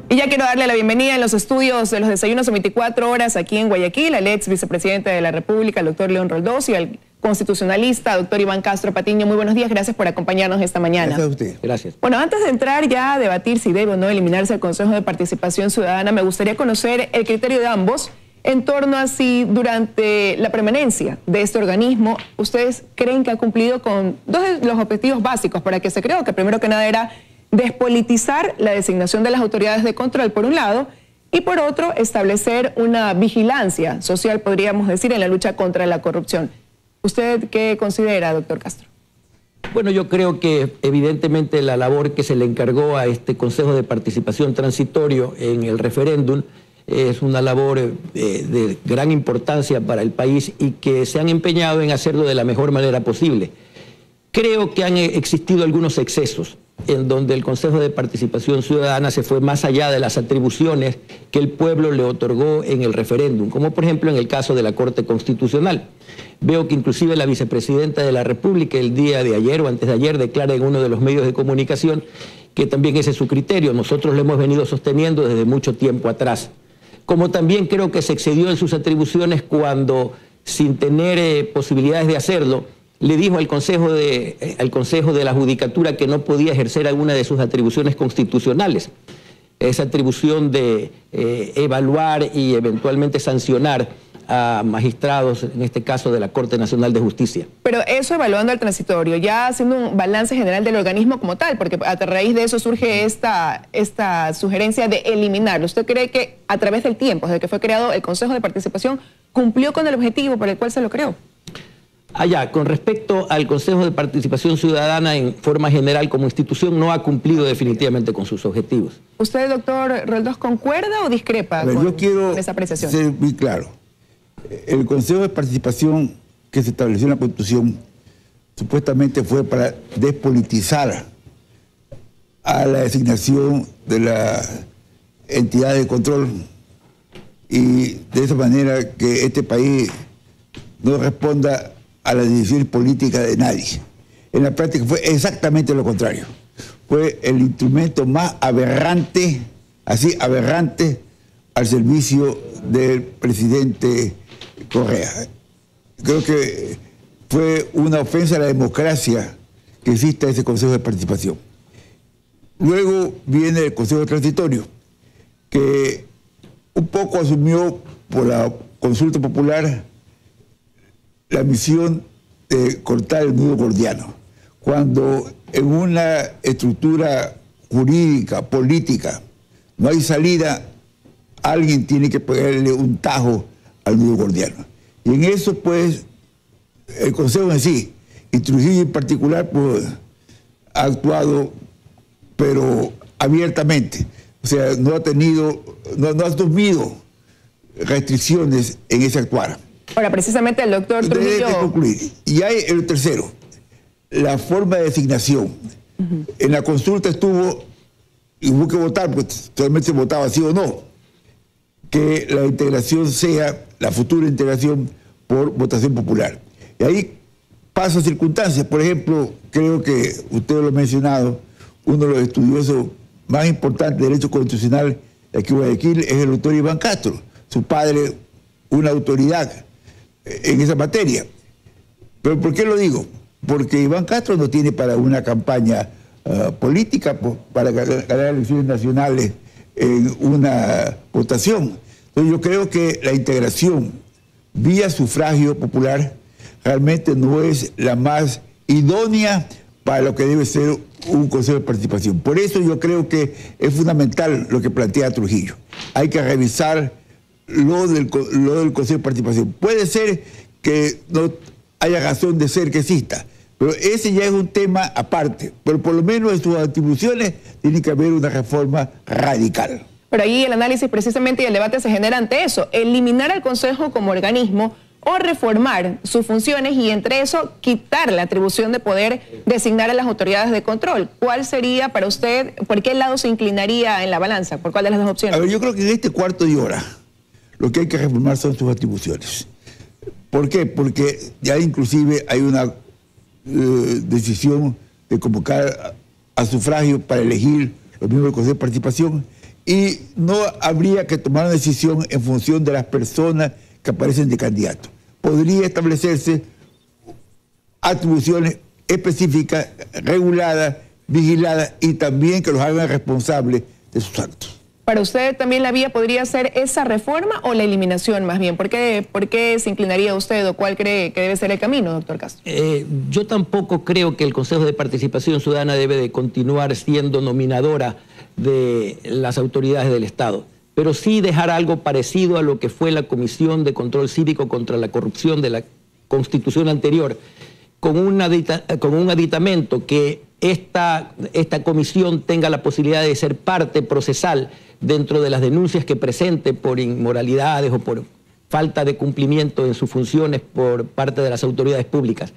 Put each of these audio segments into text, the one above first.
Y ya quiero darle la bienvenida en los estudios de los desayunos de 24 horas aquí en Guayaquil al ex vicepresidente de la República, el doctor León Roldós, y al constitucionalista, doctor Iván Castro Patiño. Muy buenos días, gracias por acompañarnos esta mañana. Gracias a usted. Gracias. Bueno, antes de entrar ya a debatir si debe o no eliminarse el Consejo de Participación Ciudadana, me gustaría conocer el criterio de ambos en torno a si durante la permanencia de este organismo, ustedes creen que ha cumplido con dos de los objetivos básicos para que se creó, que primero que nada era despolitizar la designación de las autoridades de control, por un lado, y por otro, establecer una vigilancia social, podríamos decir, en la lucha contra la corrupción. ¿Usted qué considera, doctor Castro? Bueno, yo creo que evidentemente la labor que se le encargó a este Consejo de Participación Transitorio en el referéndum es una labor de gran importancia para el país y que se han empeñado en hacerlo de la mejor manera posible. Creo que han existido algunos excesos en donde el Consejo de Participación Ciudadana se fue más allá de las atribuciones que el pueblo le otorgó en el referéndum, como por ejemplo en el caso de la Corte Constitucional. Veo que inclusive la vicepresidenta de la República el día de ayer o antes de ayer declara en uno de los medios de comunicación que también ese es su criterio. Nosotros lo hemos venido sosteniendo desde mucho tiempo atrás. Como también creo que se excedió en sus atribuciones cuando, sin tener posibilidades de hacerlo, le dijo al Consejo de la Judicatura que no podía ejercer alguna de sus atribuciones constitucionales. Esa atribución de evaluar y eventualmente sancionar a magistrados, en este caso de la Corte Nacional de Justicia. Pero eso evaluando al transitorio, ya haciendo un balance general del organismo como tal, porque a raíz de eso surge esta sugerencia de eliminarlo. ¿Usted cree que a través del tiempo, desde que fue creado el Consejo de Participación, cumplió con el objetivo por el cual se lo creó? Allá, con respecto al Consejo de Participación Ciudadana, en forma general como institución, no ha cumplido definitivamente con sus objetivos. ¿Usted, doctor Roldós, concuerda o discrepa con esa apreciación? Ser muy claro. El Consejo de Participación que se estableció en la Constitución supuestamente fue para despolitizar a la designación de la entidad de control y de esa manera que este país no responda a las decisiones políticas de nadie. En la práctica fue exactamente lo contrario. Fue el instrumento más aberrante, así aberrante, al servicio del presidente Correa. Creo que fue una ofensa a la democracia que exista ese Consejo de Participación. Luego viene el Consejo Transitorio, que un poco asumió por la consulta popular la misión de cortar el nudo gordiano. Cuando en una estructura jurídica, política, no hay salida, alguien tiene que pegarle un tajo al nudo gordiano. Y en eso, pues, el Consejo en sí, y Trujillo en particular, pues, ha actuado, pero abiertamente. O sea, no ha asumido restricciones en ese actuar. Ahora, precisamente el doctor Trujillo... Y hay el tercero, la forma de designación. En la consulta estuvo, y hubo que votar, pues solamente se votaba sí o no, que la integración sea, la futura integración por votación popular. Y ahí pasan circunstancias. Por ejemplo, creo que usted lo ha mencionado, uno de los estudiosos más importantes de derecho constitucional de aquí en Guayaquil es el doctor Iván Castro, su padre, una autoridad en esa materia. ¿Pero por qué lo digo? Porque Iván Castro no tiene para una campaña política, para ganar elecciones nacionales en una votación. Entonces yo creo que la integración vía sufragio popular realmente no es la más idónea para lo que debe ser un Consejo de Participación. Por eso yo creo que es fundamental lo que plantea Trujillo. Hay que revisar lo del Consejo de Participación. Puede ser que no haya razón de ser que exista, pero ese ya es un tema aparte. Pero por lo menos en sus atribuciones tiene que haber una reforma radical. Pero ahí el análisis precisamente y el debate se genera ante eso, eliminar al Consejo como organismo o reformar sus funciones y entre eso quitar la atribución de poder designar a las autoridades de control. ¿Cuál sería para usted, por qué lado se inclinaría en la balanza? ¿Por cuál de las dos opciones? A ver, yo creo que en este cuarto de hora lo que hay que reformar son sus atribuciones. ¿Por qué? Porque ya inclusive hay una decisión de convocar a sufragio para elegir los miembros del Consejo de Participación y no habría que tomar una decisión en función de las personas que aparecen de candidatos. Podría establecerse atribuciones específicas, reguladas, vigiladas y también que los hagan responsables de sus actos. ¿Para usted también la vía podría ser esa reforma o la eliminación más bien? ¿Por qué se inclinaría usted o cuál cree que debe ser el camino, doctor Castro? Yo tampoco creo que el Consejo de Participación Ciudadana debe de continuar siendo nominadora de las autoridades del Estado, pero sí dejar algo parecido a lo que fue la Comisión de Control Cívico contra la Corrupción de la Constitución anterior, con un aditamento que esta comisión tenga la posibilidad de ser parte procesal dentro de las denuncias que presente por inmoralidades o por falta de cumplimiento en sus funciones por parte de las autoridades públicas.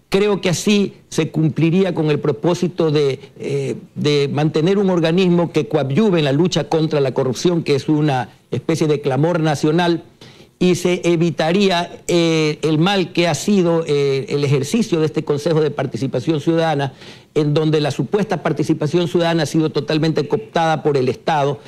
Creo que así se cumpliría con el propósito de mantener un organismo que coadyuve en la lucha contra la corrupción, que es una especie de clamor nacional, y se evitaría el mal que ha sido el ejercicio de este Consejo de Participación Ciudadana, en donde la supuesta participación ciudadana ha sido totalmente cooptada por el Estado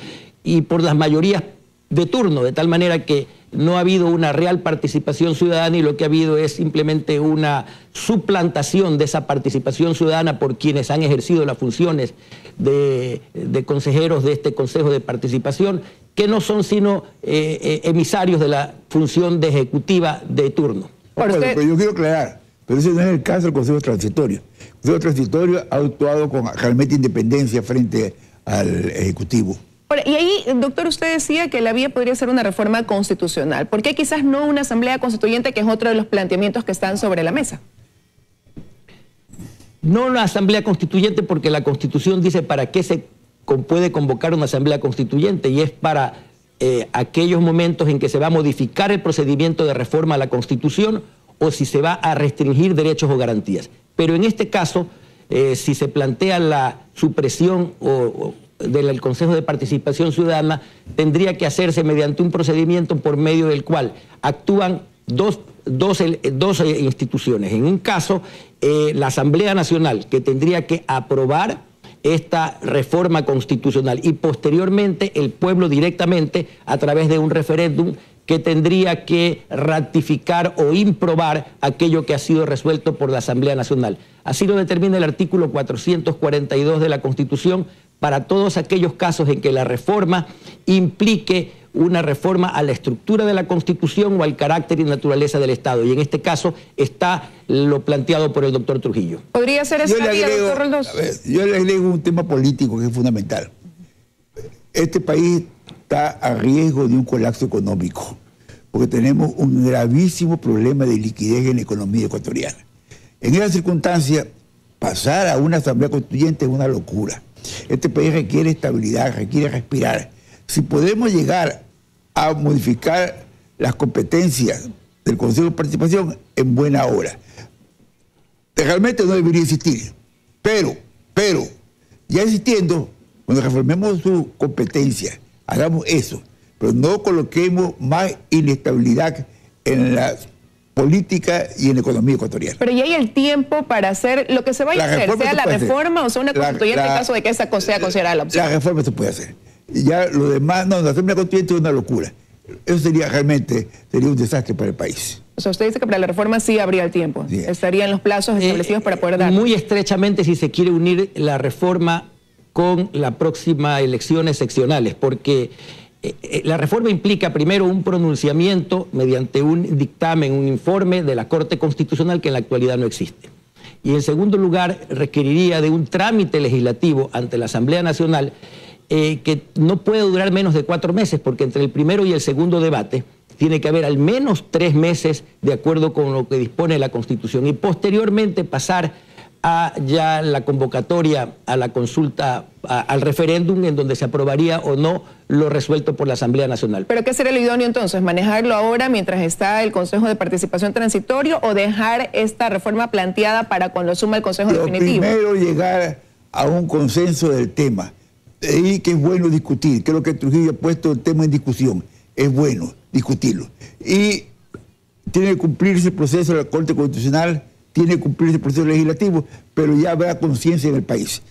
y por las mayorías de turno, de tal manera que no ha habido una real participación ciudadana y lo que ha habido es simplemente una suplantación de esa participación ciudadana por quienes han ejercido las funciones de consejeros de este Consejo de Participación, que no son sino emisarios de la función de ejecutiva de turno. Pero yo quiero aclarar, pero ese no es el caso del Consejo Transitorio. El Consejo Transitorio ha actuado con realmente independencia frente al Ejecutivo. Y ahí, doctor, usted decía que la vía podría ser una reforma constitucional. ¿Por qué quizás no una asamblea constituyente, que es otro de los planteamientos que están sobre la mesa? No una asamblea constituyente, porque la Constitución dice para qué se puede convocar una asamblea constituyente, y es para aquellos momentos en que se va a modificar el procedimiento de reforma a la Constitución o si se va a restringir derechos o garantías. Pero en este caso, si se plantea la supresión del Consejo de Participación Ciudadana, tendría que hacerse mediante un procedimiento por medio del cual actúan dos instituciones. En un caso, la Asamblea Nacional, que tendría que aprobar esta reforma constitucional, y posteriormente el pueblo directamente a través de un referéndum que tendría que ratificar o improbar aquello que ha sido resuelto por la Asamblea Nacional. Así lo determina el artículo 442 de la Constitución, para todos aquellos casos en que la reforma implique una reforma a la estructura de la Constitución o al carácter y naturaleza del Estado. Y en este caso está lo planteado por el doctor Trujillo. ¿Podría ser esa vía, doctor Roldós? Yo le agrego un tema político que es fundamental. Este país está a riesgo de un colapso económico, porque tenemos un gravísimo problema de liquidez en la economía ecuatoriana. En esa circunstancia, pasar a una asamblea constituyente es una locura. Este país requiere estabilidad, requiere respirar. Si podemos llegar a modificar las competencias del Consejo de Participación, en buena hora. Realmente no debería existir, pero, ya existiendo, cuando reformemos su competencia, hagamos eso, pero no coloquemos más inestabilidad en la política y en la economía ecuatoriana. Pero ya hay el tiempo para hacer lo que se vaya a hacer, sea la reforma o sea una constituyente, en caso de que esa sea considerada la opción. La reforma se puede hacer. Y ya lo demás, no, la asamblea constituyente es una locura. Eso sería un desastre para el país. O sea, usted dice que para la reforma sí habría el tiempo, sí. Estarían los plazos establecidos para poder dar. Muy estrechamente, si se quiere unir la reforma con las próximas elecciones seccionales, porque la reforma implica primero un pronunciamiento mediante un dictamen, un informe de la Corte Constitucional, que en la actualidad no existe. Y en segundo lugar, requeriría de un trámite legislativo ante la Asamblea Nacional que no puede durar menos de 4 meses, porque entre el primero y el segundo debate tiene que haber al menos 3 meses de acuerdo con lo que dispone la Constitución, y posteriormente pasar a ya la convocatoria a la consulta, al referéndum, en donde se aprobaría o no lo resuelto por la Asamblea Nacional. ¿Pero qué sería lo idóneo entonces? ¿Manejarlo ahora mientras está el Consejo de Participación Transitorio o dejar esta reforma planteada para cuando suma el Consejo definitivo? Primero llegar a un consenso del tema, y que es bueno discutir. Creo que Trujillo ha puesto el tema en discusión. Es bueno discutirlo. Y tiene que cumplirse el proceso de la Corte Constitucional, tiene que cumplirse el proceso legislativo, pero ya habrá conciencia en el país.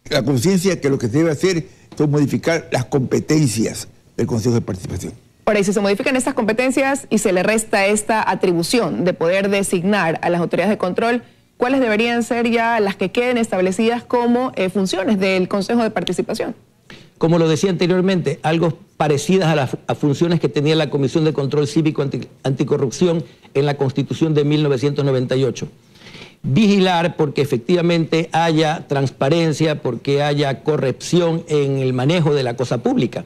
La conciencia que lo que se debe hacer son modificar las competencias del Consejo de Participación. Ahora, y si se modifican estas competencias y se le resta esta atribución de poder designar a las autoridades de control, ¿cuáles deberían ser ya las que queden establecidas como funciones del Consejo de Participación? Como lo decía anteriormente, algo parecidas a las funciones que tenía la Comisión de Control Cívico Anticorrupción en la Constitución de 1998. Vigilar porque efectivamente haya transparencia, porque haya corrección en el manejo de la cosa pública.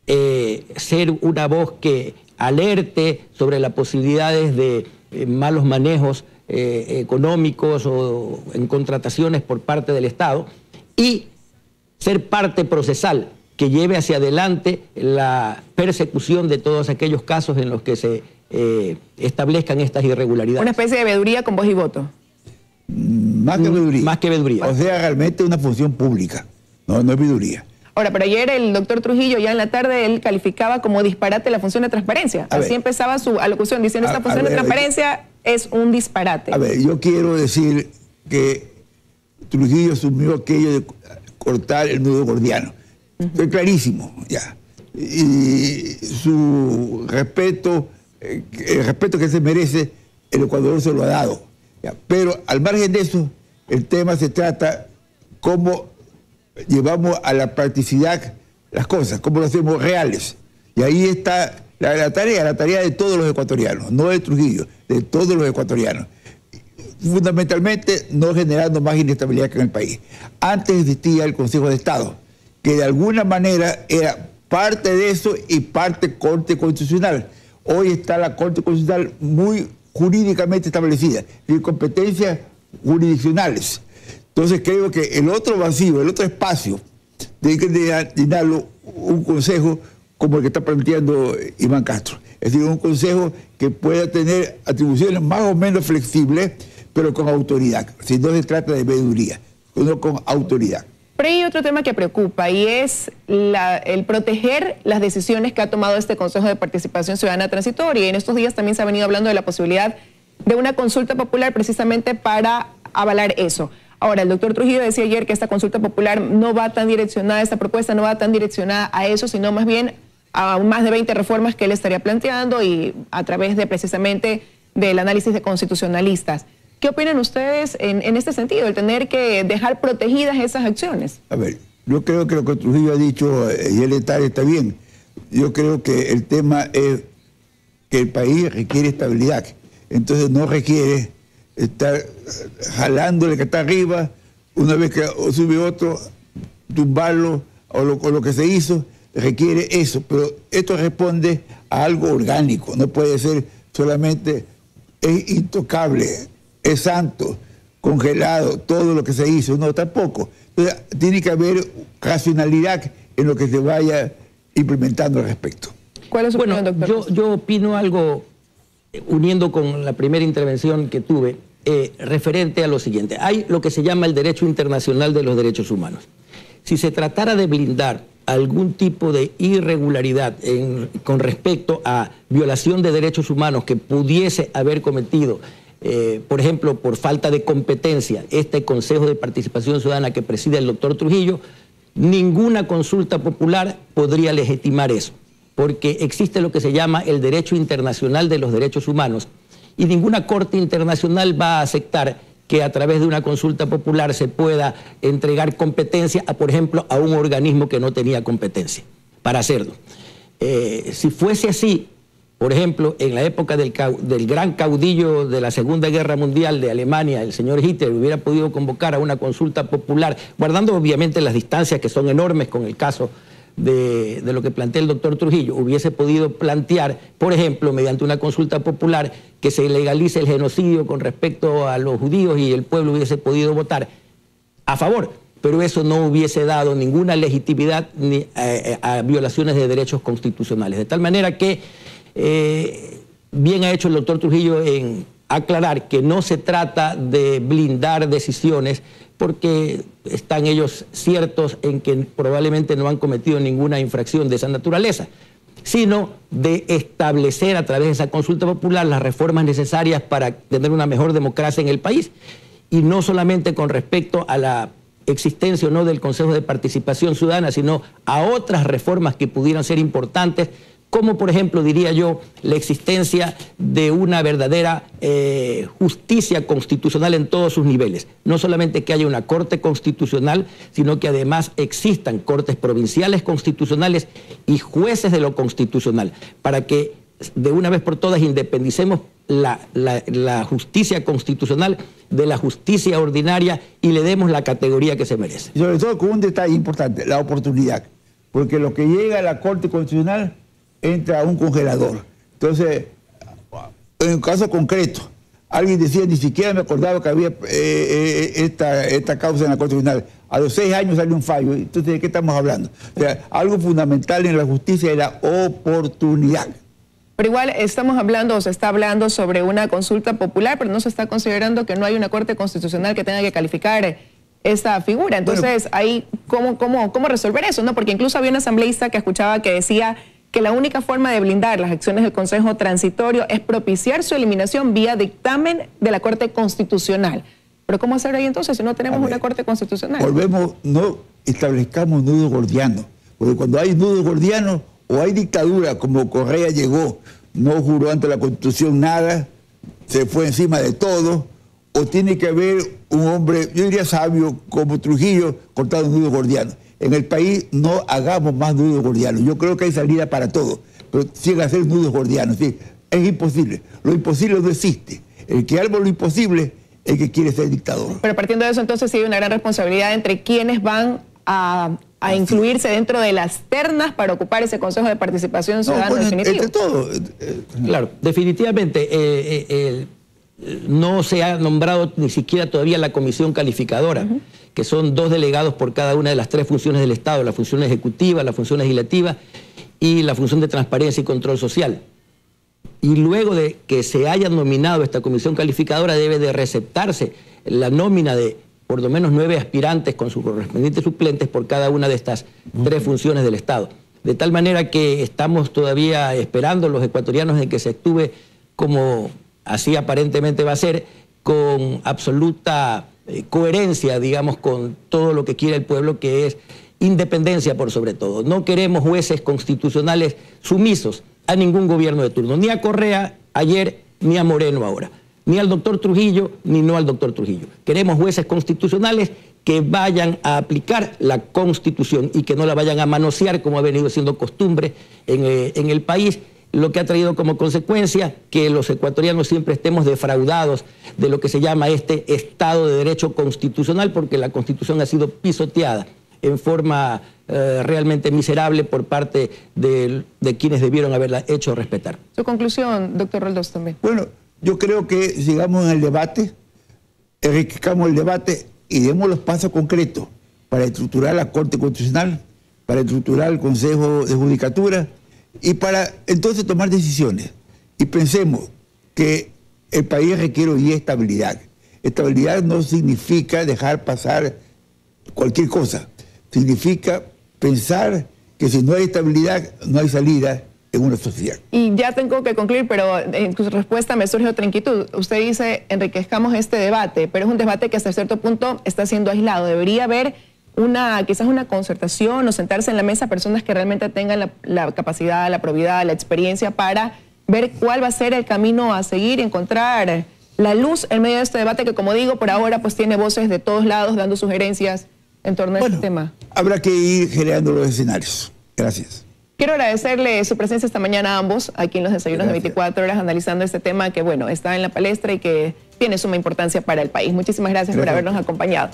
Ser una voz que alerte sobre las posibilidades de malos manejos económicos o en contrataciones por parte del Estado, y ser parte procesal que lleve hacia adelante la persecución de todos aquellos casos en los que se establezcan estas irregularidades. Una especie de veeduría con voz y voto. Más que veeduría. Más que veeduría. O sea, realmente una función pública, no es veeduría. Ahora, pero ayer el doctor Trujillo, ya en la tarde, él calificaba como disparate la función de transparencia. Así empezaba su alocución diciendo esta función de transparencia es un disparate. A ver, yo quiero decir que Trujillo asumió aquello de cortar el nudo gordiano. Fue clarísimo, ya. Y su respeto, el respeto que se merece, el Ecuador se lo ha dado. Ya. Pero al margen de eso, el tema se trata cómo llevamos a la practicidad las cosas, cómo lo hacemos reales. Y ahí está la tarea de todos los ecuatorianos, no de Trujillo, de todos los ecuatorianos. Fundamentalmente no generando más inestabilidad que en el país. Antes existía el Consejo de Estado, que de alguna manera era parte de eso y parte Corte Constitucional. Hoy está la Corte Constitucional muy jurídicamente establecida, y competencias jurisdiccionales. Entonces creo que el otro vacío, el otro espacio, tiene que llenarlo un consejo como el que está planteando Iván Castro. Es decir, un consejo que pueda tener atribuciones más o menos flexibles, pero con autoridad. Si no se trata de veeduría, sino con autoridad. Pero hay otro tema que preocupa y es el proteger las decisiones que ha tomado este Consejo de Participación Ciudadana Transitoria. Y en estos días también se ha venido hablando de la posibilidad de una consulta popular precisamente para avalar eso. Ahora, el doctor Trujillo decía ayer que esta consulta popular no va tan direccionada, esta propuesta no va tan direccionada a eso, sino más bien a más de 20 reformas que él estaría planteando y a través de precisamente del análisis de constitucionalistas. ¿Qué opinan ustedes en este sentido, el tener que dejar protegidas esas acciones? A ver, yo creo que lo que Trujillo ha dicho y él está bien. Yo creo que el tema es que el país requiere estabilidad. Entonces no requiere estar jalándole que está arriba, una vez que sube otro, tumbarlo o lo que se hizo, requiere eso. Pero esto responde a algo orgánico, no puede ser solamente, es intocable, es santo, congelado, todo lo que se hizo, no, tampoco. Entonces, tiene que haber racionalidad en lo que se vaya implementando al respecto. ¿Cuál es su opinión, doctor? Yo opino algo, uniendo con la primera intervención que tuve, referente a lo siguiente. Hay lo que se llama el derecho internacional de los derechos humanos. Si se tratara de blindar algún tipo de irregularidad con respecto a violación de derechos humanos que pudiese haber cometido, por ejemplo, por falta de competencia, este Consejo de Participación Ciudadana que preside el doctor Trujillo, ninguna consulta popular podría legitimar eso, porque existe lo que se llama el derecho internacional de los derechos humanos y ninguna corte internacional va a aceptar que a través de una consulta popular se pueda entregar competencia, por ejemplo, a un organismo que no tenía competencia para hacerlo. Si fuese así, por ejemplo, en la época del gran caudillo de la Segunda Guerra Mundial de Alemania, el señor Hitler hubiera podido convocar a una consulta popular, guardando obviamente las distancias que son enormes con el caso de lo que plantea el doctor Trujillo, hubiese podido plantear, por ejemplo, mediante una consulta popular, que se legalice el genocidio con respecto a los judíos y el pueblo hubiese podido votar a favor, pero eso no hubiese dado ninguna legitimidad ni a violaciones de derechos constitucionales. De tal manera que bien ha hecho el doctor Trujillo en aclarar que no se trata de blindar decisiones porque están ellos ciertos en que probablemente no han cometido ninguna infracción de esa naturaleza, sino de establecer a través de esa consulta popular las reformas necesarias para tener una mejor democracia en el país, y no solamente con respecto a la existencia o no del Consejo de Participación Ciudadana, sino a otras reformas que pudieran ser importantes, como por ejemplo, diría yo, la existencia de una verdadera justicia constitucional en todos sus niveles. No solamente que haya una Corte Constitucional, sino que además existan cortes provinciales constitucionales y jueces de lo constitucional, para que de una vez por todas independicemos la justicia constitucional de la justicia ordinaria y le demos la categoría que se merece. Y sobre todo con un detalle importante, la oportunidad, porque lo que llega a la Corte Constitucional entra a un congelador. Entonces, en un caso concreto, alguien decía, ni siquiera me acordaba que había esta causa en la Corte Constitucional. A los 6 años sale un fallo. Entonces, ¿de qué estamos hablando? O sea, algo fundamental en la justicia es la oportunidad. Pero igual estamos hablando, o se está hablando sobre una consulta popular, pero no se está considerando que no hay una Corte Constitucional que tenga que calificar esta figura. Entonces, bueno, ahí, ¿cómo resolver eso? ¿No? Porque incluso había un asambleísta que escuchaba que decía que la única forma de blindar las acciones del Consejo Transitorio es propiciar su eliminación vía dictamen de la Corte Constitucional. Pero ¿cómo hacer ahí entonces si no tenemos una Corte Constitucional? Volvemos, no establezcamos nudos gordianos, porque cuando hay nudos gordianos o hay dictadura, como Correa llegó, no juró ante la Constitución nada, se fue encima de todo, o tiene que haber un hombre, yo diría sabio, como Trujillo, cortando nudos gordianos. En el país no hagamos más nudos gordianos. Yo creo que hay salida para todo, pero siguen a ser nudos gordianos. ¿Sí? Es imposible. Lo imposible no existe. El que arma lo imposible es el que quiere ser dictador. Pero partiendo de eso, entonces sí hay una gran responsabilidad entre quienes van a incluirse dentro de las ternas para ocupar ese Consejo de Participación Ciudadana definitivo. Entre todo. Claro, definitivamente no se ha nombrado ni siquiera todavía la comisión calificadora, que son 2 delegados por cada una de las 3 funciones del Estado, la función ejecutiva, la función legislativa y la función de transparencia y control social. Y luego de que se haya nominado esta comisión calificadora, debe de receptarse la nómina de por lo menos 9 aspirantes con sus correspondientes suplentes por cada una de estas 3 funciones del Estado. De tal manera que estamos todavía esperando los ecuatorianos en que se actúe como así aparentemente va a ser, con absoluta coherencia, digamos, con todo lo que quiere el pueblo, que es independencia por sobre todo. No queremos jueces constitucionales sumisos a ningún gobierno de turno, ni a Correa ayer, ni a Moreno ahora, ni al doctor Trujillo, ni no al doctor Trujillo. Queremos jueces constitucionales que vayan a aplicar la Constitución y que no la vayan a manosear como ha venido siendo costumbre en el país, lo que ha traído como consecuencia que los ecuatorianos siempre estemos defraudados de lo que se llama este Estado de Derecho Constitucional, porque la Constitución ha sido pisoteada en forma realmente miserable por parte de quienes debieron haberla hecho respetar. Su conclusión, doctor Roldós, también. Bueno, yo creo que sigamos en el debate, enriquezcamos el debate y demos los pasos concretos para estructurar la Corte Constitucional, para estructurar el Consejo de Judicatura, y para entonces tomar decisiones. Y pensemos que el país requiere hoy estabilidad. Estabilidad no significa dejar pasar cualquier cosa. Significa pensar que si no hay estabilidad, no hay salida en una sociedad. Y ya tengo que concluir, pero en su respuesta me surge otra inquietud. Usted dice, enriquezcamos este debate, pero es un debate que hasta cierto punto está siendo aislado. Debería haber quizás una concertación o sentarse en la mesa personas que realmente tengan la capacidad, la probidad, la experiencia para ver cuál va a ser el camino a seguir y encontrar la luz en medio de este debate que, como digo, por ahora pues tiene voces de todos lados dando sugerencias en torno a este tema. Habrá que ir generando los escenarios. Gracias. Quiero agradecerle su presencia esta mañana a ambos, aquí en los desayunos de 24 horas, analizando este tema que, bueno, está en la palestra y que tiene suma importancia para el país. Muchísimas gracias por habernos acompañado.